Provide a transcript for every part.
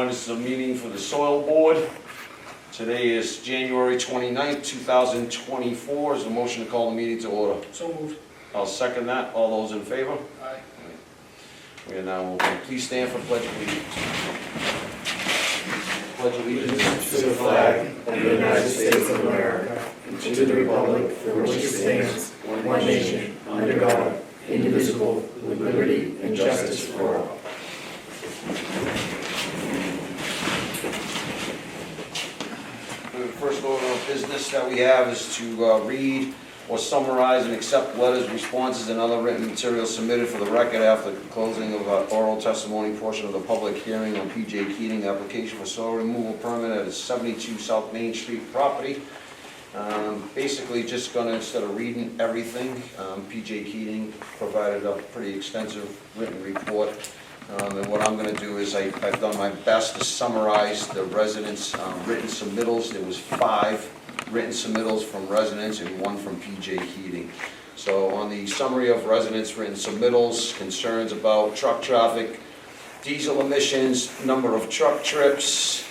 this is a meeting for the soil board. Today is January 29th, 2024. Is a motion to call the meeting to order? So moved. I'll second that. All those in favor? Aye. We are now open. Please stand for pledge of allegiance. Pledge allegiance to the flag of the United States of America, and to the republic for which it stands, one nation, under God, indivisible, with liberty and justice for all. The first order of business that we have is to read or summarize and accept letters, responses, and other written materials submitted for the record after the closing of oral testimony portion of the public hearing on P.J. Keating application for soil removal permit at his 72 South Main Street property. Basically just gonna, instead of reading everything, P.J. Keating provided a pretty extensive written report. And what I'm gonna do is I've done my best to summarize the residents' written submittals. There was 5 written submittals from residents and 1 from P.J. Keating. So on the summary of residents' written submittals, concerns about truck traffic, diesel emissions, number of truck trips,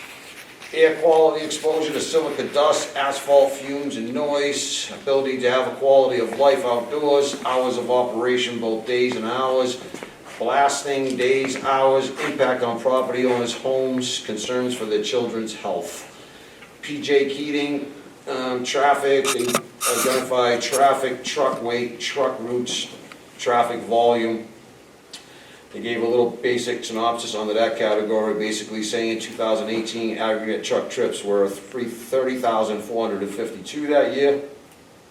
air quality exposure to silica dust, asphalt fumes and noise, ability to have a quality of life outdoors, hours of operation, both days and hours, blasting, days, hours, impact on property owners' homes, concerns for their children's health. P.J. Keating, traffic, they identify traffic, truck weight, truck routes, traffic volume. They gave a little basic synopsis under that category, basically saying in 2018 aggregate truck trips were 30,452 that year.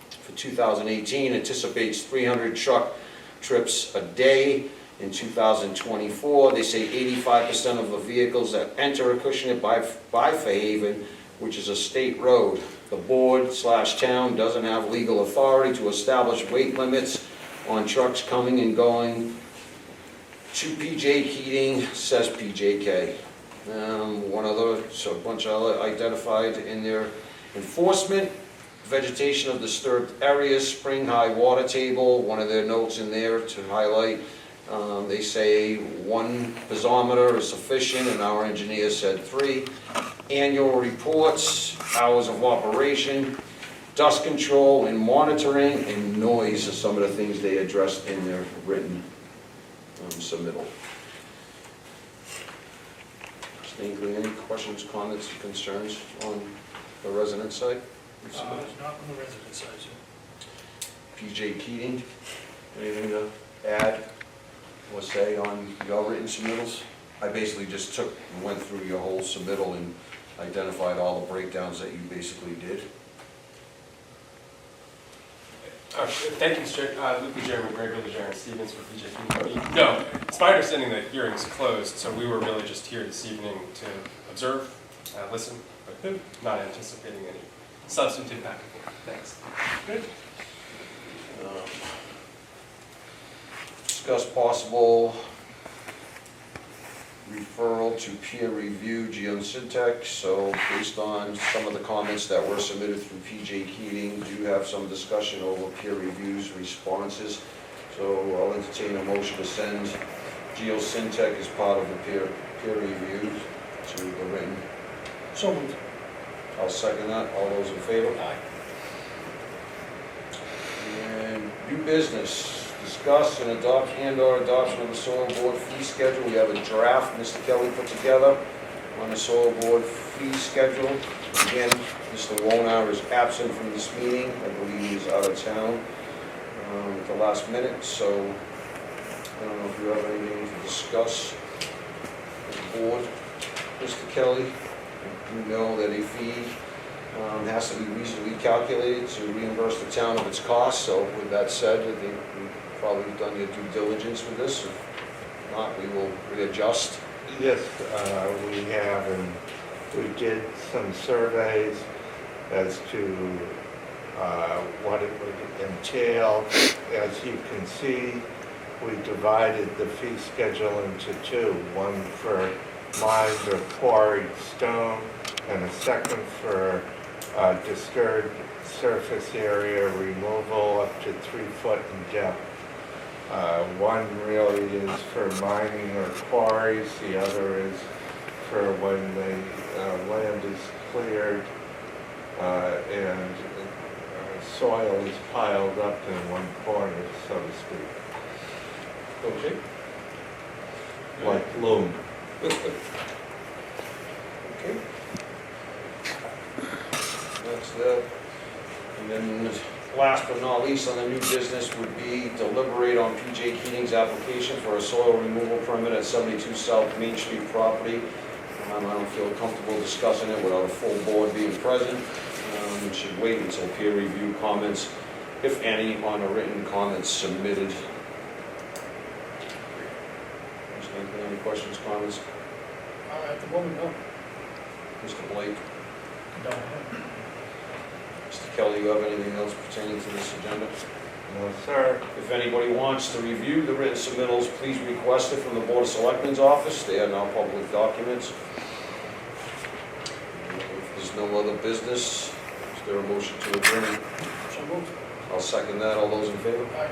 For 2018, anticipates 300 truck trips a day. In 2024, they say 85% of the vehicles that enter Acushnet by Fairhaven, which is a state road. The board/town doesn't have legal authority to establish weight limits on trucks coming and going to P.J. Keating, says P.J.K. One other, so a bunch of other identified in their enforcement, vegetation of disturbed areas, spring high water table, one of their notes in there to highlight. They say 1 piezometer is sufficient, and our engineer said 3. Annual reports, hours of operation, dust control and monitoring, and noise are some of the things they addressed in their written submittal. Any questions, comments, concerns on the resident side? Not on the resident side, sir. P.J. Keating, anything to add or say on your written submittals? I basically just went through your whole submittal and identified all the breakdowns that you basically did. Thank you, Mr. Chairman, Greg Jaron Stevens for P.J. Keating. No, it's my understanding that hearing is closed, so we were really just here this evening to observe, listen, but not anticipating any substantive back and forth. Thanks. Good. Discuss possible referral to peer review geosyntax. So based on some of the comments that were submitted through P.J. Keating, do have some discussion over peer reviews responses. So I'll entertain a motion to send geosyntax as part of the peer review to the written. So moved. I'll second that. All those in favor? Aye. And new business. Discuss and adopt and/or adoption of the soil board fee schedule. We have a draft Mr. Kelly put together on the soil board fee schedule. Again, Mr. Wonar is absent from this meeting. I believe he is out of town at the last minute, so I don't know if you have anything to discuss with the board. Mr. Kelly, you know that a fee has to be reasonably calculated to reimburse the town of its costs. So with that said, I think we've probably done your due diligence with this. If not, we will readjust. Yes, we have, and we did some surveys as to what it would entail. As you can see, we divided the fee schedule into 2, one for mined or quarried stone, and a second for disturbed surface area removal up to 3 foot in depth. One really is for mining or quarries, the other is for when the land is cleared and soil is piled up in one corner, so to speak, Okay. like loam. Okay. That's that. And then last but not least on the new business would be deliberate on PJ Keating's application for a soil removal permit at 72 South Main Street property. I don't feel comfortable discussing it without a full board being present. We should wait until peer review comments, if any, on a written comments submitted. Any questions, comments? At the moment, no. Mr. Blake? Don't have. Mr. Kelly, you have anything else pertaining to this agenda? No, sir. If anybody wants to review the written submittals, please request it from the Board of Selectmen's office. They are now public documents. If there's no other business, is there a motion to adjourn? So moved. I'll second that. All those in favor? Aye.